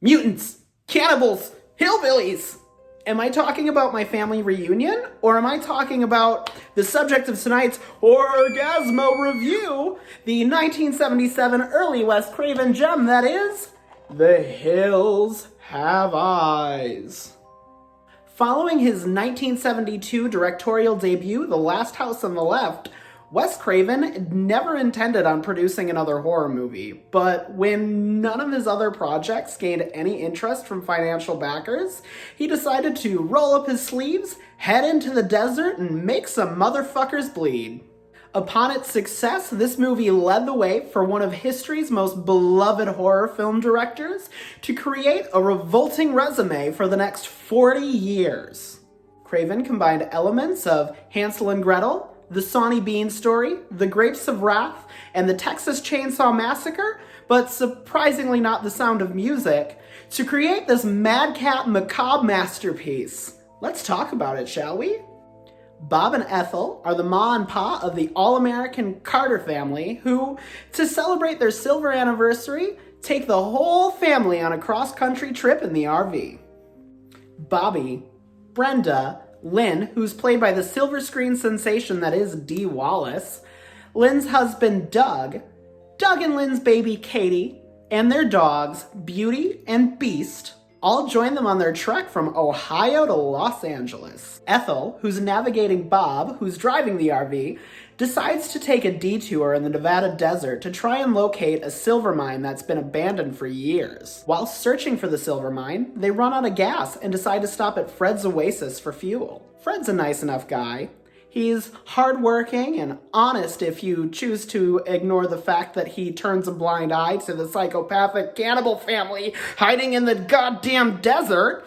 Mutants, cannibals, hillbillies. Am I talking about my family reunion? Or am I talking about the subject of tonight's HORRORGASMO review, the 1977 early Wes Craven gem that is, The Hills Have Eyes. Following his 1972 directorial debut, The Last House on the Left, Wes Craven never intended on producing another horror movie, but when none of his other projects gained any interest from financial backers, he decided to roll up his sleeves, head into the desert, and make some motherfuckers bleed. Upon its success, this movie led the way for one of history's most beloved horror film directors to create a revolting resume for the next 40 years. Craven combined elements of Hansel and Gretel, The Sawney Bean Story, The Grapes of Wrath, and the Texas Chainsaw Massacre, but surprisingly not The Sound of Music, to create this madcap macabre masterpiece. Let's talk about it, shall we? Bob and Ethel are the ma and pa of the all-American Carter family who, to celebrate their silver anniversary, take the whole family on a cross-country trip in the RV. Bobby, Brenda, Lynn, who's played by the silver screen sensation that is Dee Wallace, Lynn's husband Doug and Lynn's baby Katie, and their dogs Beauty and Beast all join them on their trek from Ohio to Los Angeles. Ethel, who's navigating Bob, who's driving the RV, decides to take a detour in the Nevada desert to try and locate a silver mine that's been abandoned for years. While searching for the silver mine, they run out of gas and decide to stop at Fred's Oasis for fuel. Fred's a nice enough guy. He's hardworking and honest if you choose to ignore the fact that he turns a blind eye to the psychopathic cannibal family hiding in the goddamn desert.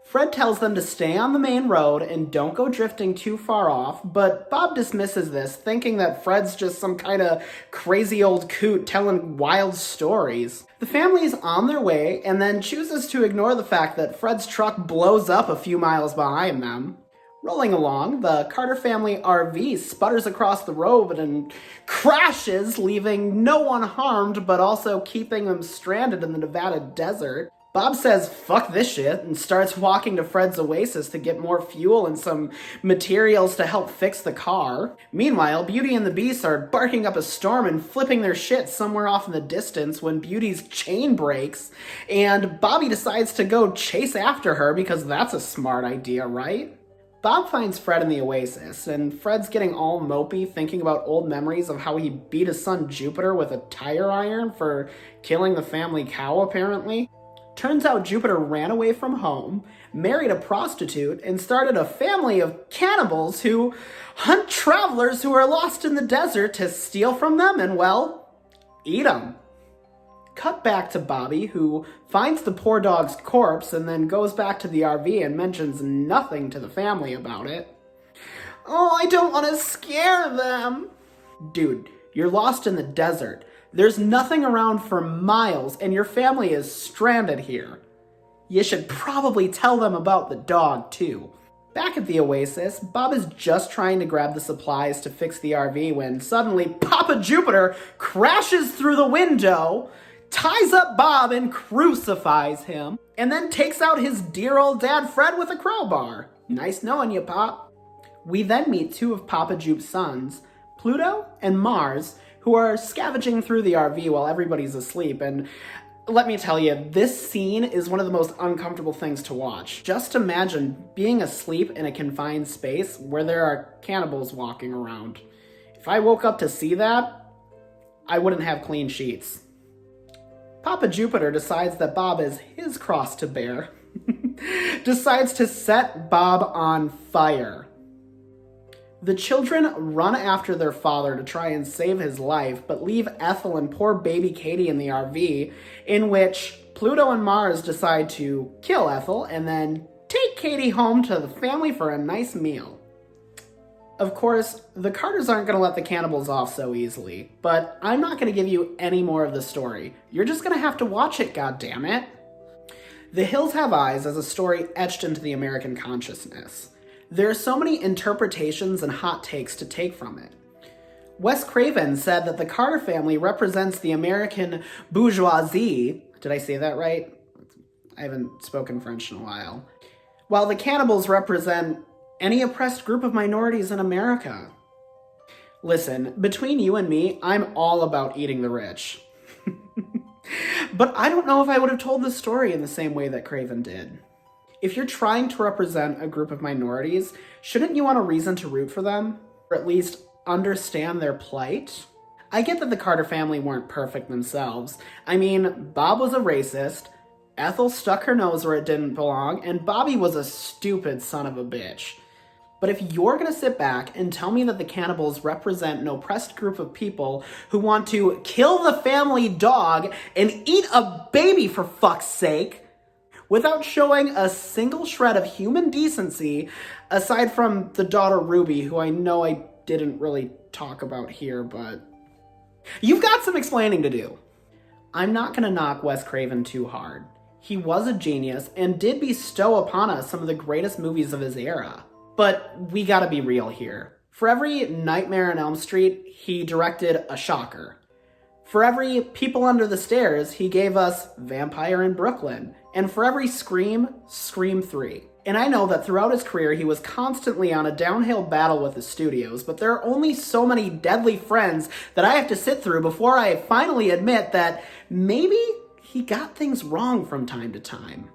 Fred tells them to stay on the main road and don't go drifting too far off, but Bob dismisses this, thinking that Fred's just some kind of crazy old coot telling wild stories. The family's on their way and then chooses to ignore the fact that Fred's truck blows up a few miles behind them. Rolling along, the Carter family RV sputters across the road and crashes, leaving no one harmed but also keeping them stranded in the Nevada desert. Bob says, fuck this shit, and starts walking to Fred's Oasis to get more fuel and some materials to help fix the car. Meanwhile, Beauty and the Beast are barking up a storm and flipping their shit somewhere off in the distance when Beauty's chain breaks, and Bobby decides to go chase after her because that's a smart idea, right? Bob finds Fred in the Oasis, and Fred's getting all mopey thinking about old memories of how he beat his son Jupiter with a tire iron for killing the family cow, apparently. Turns out Jupiter ran away from home, married a prostitute, and started a family of cannibals who hunt travelers who are lost in the desert to steal from them and, well, eat them. Cut back to Bobby, who finds the poor dog's corpse and then goes back to the RV and mentions nothing to the family about it. Oh, I don't want to scare them. Dude, you're lost in the desert. There's nothing around for miles, and your family is stranded here. You should probably tell them about the dog, too. Back at the Oasis, Bob is just trying to grab the supplies to fix the RV when suddenly Papa Jupiter crashes through the window, ties up Bob and crucifies him, and then takes out his dear old dad Fred with a crowbar. Nice knowing you, Pop. We then meet two of Papa Jupe's sons, Pluto and Mars, who are scavenging through the RV while everybody's asleep, and let me tell you, this scene is one of the most uncomfortable things to watch. Just imagine being asleep in a confined space where there are cannibals walking around. If I woke up to see that, I wouldn't have clean sheets. Papa Jupiter decides that Bob is his cross to bear. Decides to set Bob on fire. The children run after their father to try and save his life, but leave Ethel and poor baby Katie in the RV, in which Pluto and Mars decide to kill Ethel and then take Katie home to the family for a nice meal. Of course, the Carters aren't going to let the cannibals off so easily, but I'm not going to give you any more of the story. You're just going to have to watch it, goddammit. The Hills Have Eyes is a story etched into the American consciousness. There are so many interpretations and hot takes to take from it. Wes Craven said that the Carter family represents the American bourgeoisie. Did I say that right? I haven't spoken French in a while. While the cannibals represent any oppressed group of minorities in America. Listen, between you and me, I'm all about eating the rich. But I don't know if I would have told this story in the same way that Craven did. If you're trying to represent a group of minorities, shouldn't you want a reason to root for them? Or at least understand their plight? I get that the Carter family weren't perfect themselves. I mean, Bob was a racist, Ethel stuck her nose where it didn't belong, and Bobby was a stupid son of a bitch. But if you're gonna sit back and tell me that the cannibals represent an oppressed group of people who want to kill the family dog and eat a baby for fuck's sake, without showing a single shred of human decency, aside from the daughter Ruby, who I know I didn't really talk about here, but you've got some explaining to do. I'm not gonna knock Wes Craven too hard. He was a genius and did bestow upon us some of the greatest movies of his era. But we gotta be real here. For every Nightmare on Elm Street, he directed a shocker. For every People Under the Stairs, he gave us Vampire in Brooklyn. And for every Scream, Scream 3. And I know that throughout his career, he was constantly on a downhill battle with the studios, but there are only so many deadly friends that I have to sit through before I finally admit that maybe he got things wrong from time to time.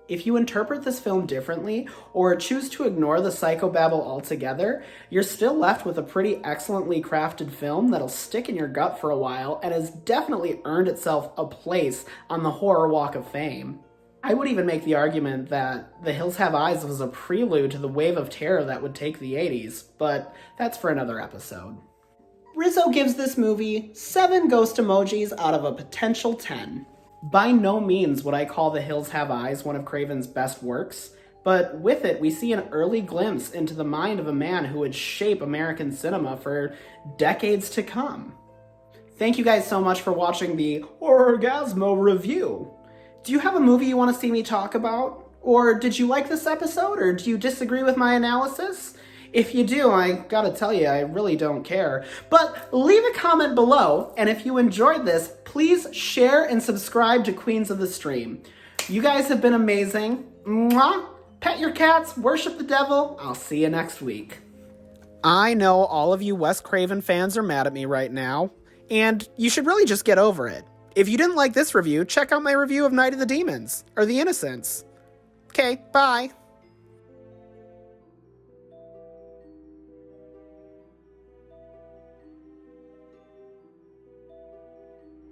If you interpret this film differently, or choose to ignore the psychobabble altogether, you're still left with a pretty excellently crafted film that'll stick in your gut for a while and has definitely earned itself a place on the horror walk of fame. I would even make the argument that The Hills Have Eyes was a prelude to the wave of terror that would take the 80s, but that's for another episode. Rizzo gives this movie 7 ghost emojis out of a potential 10. By no means would I call The Hills Have Eyes one of Craven's best works, but with it we see an early glimpse into the mind of a man who would shape American cinema for decades to come. Thank you guys so much for watching the HORRORGASMO review. Do you have a movie you want to see me talk about? Or did you like this episode, or do you disagree with my analysis? If you do, I gotta tell you, I really don't care. But leave a comment below, and if you enjoyed this, please share and subscribe to Queens of the Stream. You guys have been amazing. Mwah! Pet your cats, worship the devil. I'll see you next week. I know all of you Wes Craven fans are mad at me right now, and you should really just get over it. If you didn't like this review, check out my review of Night of the Demons, or The Innocents. Okay, bye.